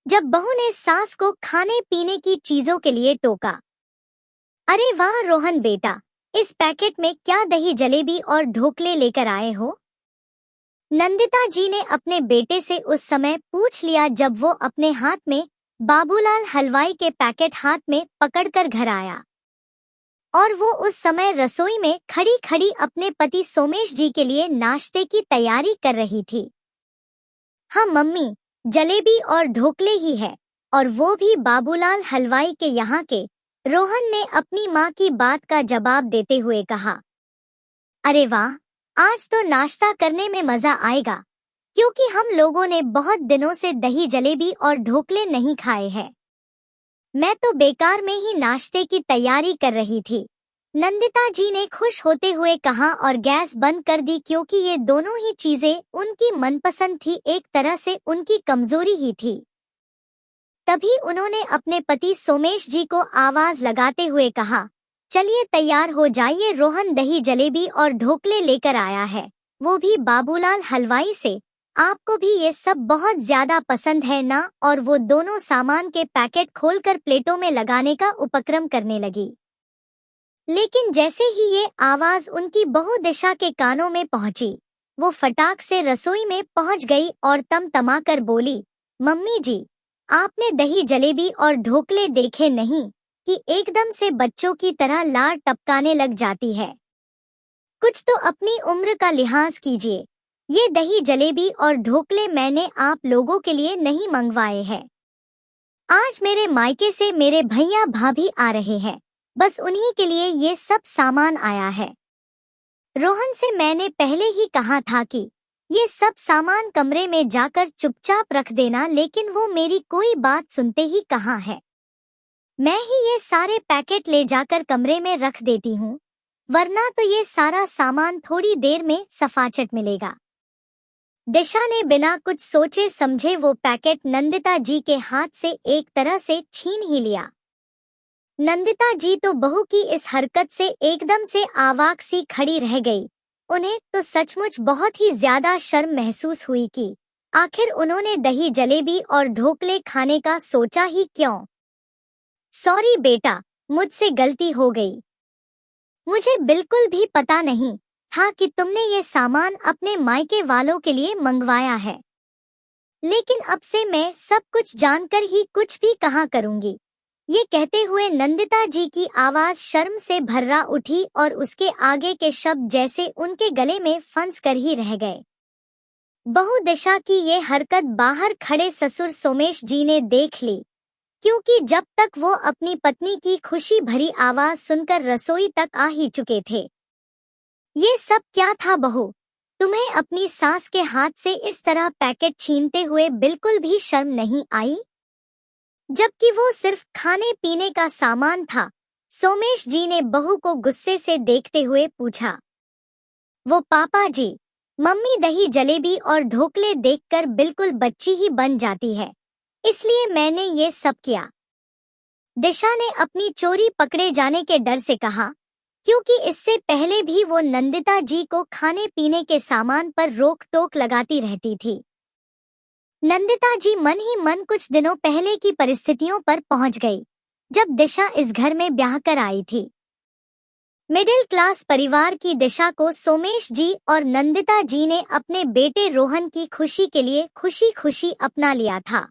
जब बहू ने सास को खाने पीने की चीजों के लिए टोका। अरे वाह रोहन बेटा, इस पैकेट में क्या दही जलेबी और ढोकले लेकर आए हो? नंदिता जी ने अपने बेटे से उस समय पूछ लिया जब वो अपने हाथ में बाबूलाल हलवाई के पैकेट हाथ में पकड़कर घर आया। और वो उस समय रसोई में खड़ी खड़ी अपने पति सोमेश जी के लिए नाश्ते की तैयारी कर रही थी। हाँ मम्मी, जलेबी और ढोकले ही है, और वो भी बाबूलाल हलवाई के यहाँ के, रोहन ने अपनी माँ की बात का जवाब देते हुए कहा। अरे वाह, आज तो नाश्ता करने में मजा आएगा, क्योंकि हम लोगों ने बहुत दिनों से दही जलेबी और ढोकले नहीं खाए हैं। मैं तो बेकार में ही नाश्ते की तैयारी कर रही थी, नंदिता जी ने खुश होते हुए कहा और गैस बंद कर दी, क्योंकि ये दोनों ही चीजें उनकी मनपसंद थी, एक तरह से उनकी कमजोरी ही थी। तभी उन्होंने अपने पति सोमेश जी को आवाज लगाते हुए कहा, चलिए तैयार हो जाइए, रोहन दही जलेबी और ढोकले लेकर आया है, वो भी बाबूलाल हलवाई से। आपको भी ये सब बहुत ज्यादा पसंद है ना? और वो दोनों सामान के पैकेट खोलकर प्लेटों में लगाने का उपक्रम करने लगी। लेकिन जैसे ही ये आवाज उनकी बहू दिशा के कानों में पहुंची, वो फटाक से रसोई में पहुंच गई और तमतमाकर बोली, मम्मी जी, आपने दही जलेबी और ढोकले देखे नहीं कि एकदम से बच्चों की तरह लार टपकाने लग जाती है? कुछ तो अपनी उम्र का लिहाज कीजिए। ये दही जलेबी और ढोकले मैंने आप लोगों के लिए नहीं मंगवाए हैं। आज मेरे मायके से मेरे भैया भाभी आ रहे हैं, बस उन्हीं के लिए ये सब सामान आया है। रोहन से मैंने पहले ही कहा था कि ये सब सामान कमरे में जाकर चुपचाप रख देना, लेकिन वो मेरी कोई बात सुनते ही कहाँ है। मैं ही ये सारे पैकेट ले जाकर कमरे में रख देती हूँ, वरना तो ये सारा सामान थोड़ी देर में सफाचट मिलेगा। दिशा ने बिना कुछ सोचे समझे वो पैकेट नंदिता जी के हाथ से एक तरह से छीन ही लिया। नंदिता जी तो बहू की इस हरकत से एकदम से आवाक सी खड़ी रह गई। उन्हें तो सचमुच बहुत ही ज्यादा शर्म महसूस हुई कि आखिर उन्होंने दही जलेबी और ढोकले खाने का सोचा ही क्यों। सॉरी बेटा, मुझसे गलती हो गई। मुझे बिल्कुल भी पता नहीं था कि तुमने ये सामान अपने मायके वालों के लिए मंगवाया है। लेकिन अब से मैं सब कुछ जानकर ही कुछ भी कहा करूंगी। ये कहते हुए नंदिता जी की आवाज शर्म से भर्रा उठी और उसके आगे के शब्द जैसे उनके गले में फंस कर ही रह गए। बहू दिशा की ये हरकत बाहर खड़े ससुर सोमेश जी ने देख ली, क्योंकि जब तक वो अपनी पत्नी की खुशी भरी आवाज सुनकर रसोई तक आ ही चुके थे। ये सब क्या था बहू? तुम्हें अपनी सास के हाथ से इस तरह पैकेट छीनते हुए बिल्कुल भी शर्म नहीं आई? जबकि वो सिर्फ खाने पीने का सामान था। सोमेश जी ने बहू को गुस्से से देखते हुए पूछा। वो पापा जी, मम्मी दही जलेबी और ढोकले देखकर बिल्कुल बच्ची ही बन जाती है, इसलिए मैंने ये सब किया। दिशा ने अपनी चोरी पकड़े जाने के डर से कहा, क्योंकि इससे पहले भी वो नंदिता जी को खाने पीने के सामान पर रोक टोक लगाती रहती थी। नंदिता जी मन ही मन कुछ दिनों पहले की परिस्थितियों पर पहुंच गई, जब दिशा इस घर में ब्याह कर आई थी। मिडिल क्लास परिवार की दिशा को सोमेश जी और नंदिता जी ने अपने बेटे रोहन की खुशी के लिए खुशी खुशी अपना लिया था।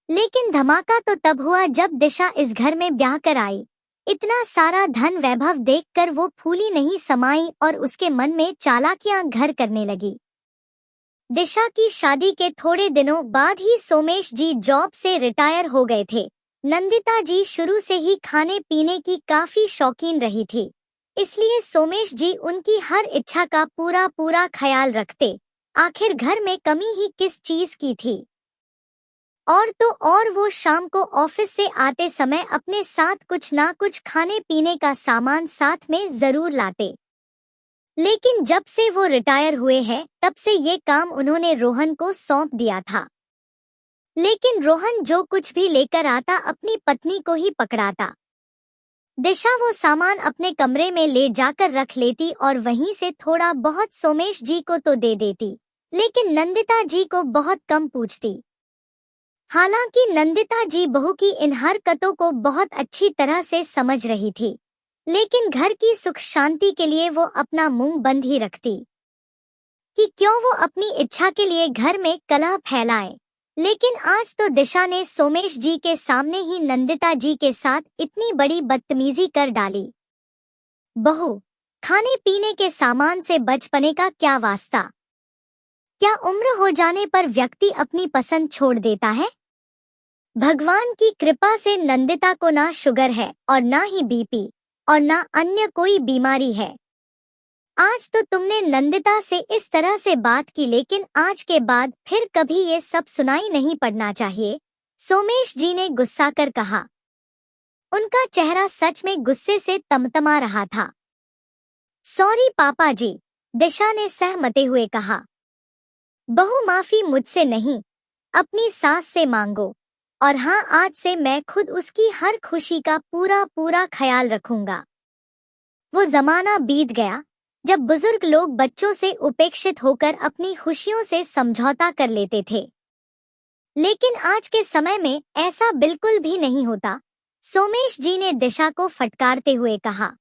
लेकिन धमाका तो तब हुआ जब दिशा इस घर में ब्याह कर आई। इतना सारा धन वैभव देखकर वो फूली नहीं समाई और उसके मन में चालाकियां घर करने लगी। दिशा की शादी के थोड़े दिनों बाद ही सोमेश जी जॉब से रिटायर हो गए थे। नंदिता जी शुरू से ही खाने पीने की काफी शौकीन रही थी, इसलिए सोमेश जी उनकी हर इच्छा का पूरा पूरा ख्याल रखते। आखिर घर में कमी ही किस चीज की थी। और तो और वो शाम को ऑफिस से आते समय अपने साथ कुछ ना कुछ खाने पीने का सामान साथ में जरूर लाते। लेकिन जब से वो रिटायर हुए हैं तब से ये काम उन्होंने रोहन को सौंप दिया था। लेकिन रोहन जो कुछ भी लेकर आता अपनी पत्नी को ही पकड़ाता। दिशा वो सामान अपने कमरे में ले जाकर रख लेती और वहीं से थोड़ा बहुत सोमेश जी को तो दे देती, लेकिन नंदिता जी को बहुत कम पूछती। हालांकि नंदिता जी बहू की इन हरकतों को बहुत अच्छी तरह से समझ रही थी, लेकिन घर की सुख शांति के लिए वो अपना मुंह बंद ही रखती कि क्यों वो अपनी इच्छा के लिए घर में कलह फैलाए। लेकिन आज तो दिशा ने सोमेश जी के सामने ही नंदिता जी के साथ इतनी बड़ी बदतमीजी कर डाली। बहू, खाने पीने के सामान से बचपने का क्या वास्ता? क्या उम्र हो जाने पर व्यक्ति अपनी पसंद छोड़ देता है? भगवान की कृपा से नंदिता को ना शुगर है और ना ही बीपी और ना अन्य कोई बीमारी है। आज तो तुमने नंदिता से इस तरह से बात की, लेकिन आज के बाद फिर कभी ये सब सुनाई नहीं पड़ना चाहिए, सोमेश जी ने गुस्सा कर कहा। उनका चेहरा सच में गुस्से से तमतमा रहा था। सॉरी पापा जी, दिशा ने सहमते हुए कहा। बहू, माफी मुझसे नहीं, अपनी सास से मांगो, और हाँ, आज से मैं खुद उसकी हर खुशी का पूरा पूरा ख्याल रखूंगा। वो जमाना बीत गया जब बुजुर्ग लोग बच्चों से उपेक्षित होकर अपनी खुशियों से समझौता कर लेते थे, लेकिन आज के समय में ऐसा बिल्कुल भी नहीं होता, सोमेश जी ने दिशा को फटकारते हुए कहा।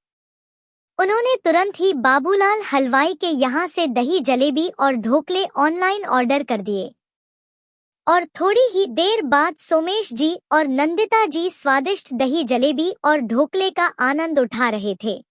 उन्होंने तुरंत ही बाबूलाल हलवाई के यहाँ से दही जलेबी और ढोकले ऑनलाइन ऑर्डर कर दिए, और थोड़ी ही देर बाद सोमेश जी और नंदिता जी स्वादिष्ट दही जलेबी और ढोकले का आनंद उठा रहे थे।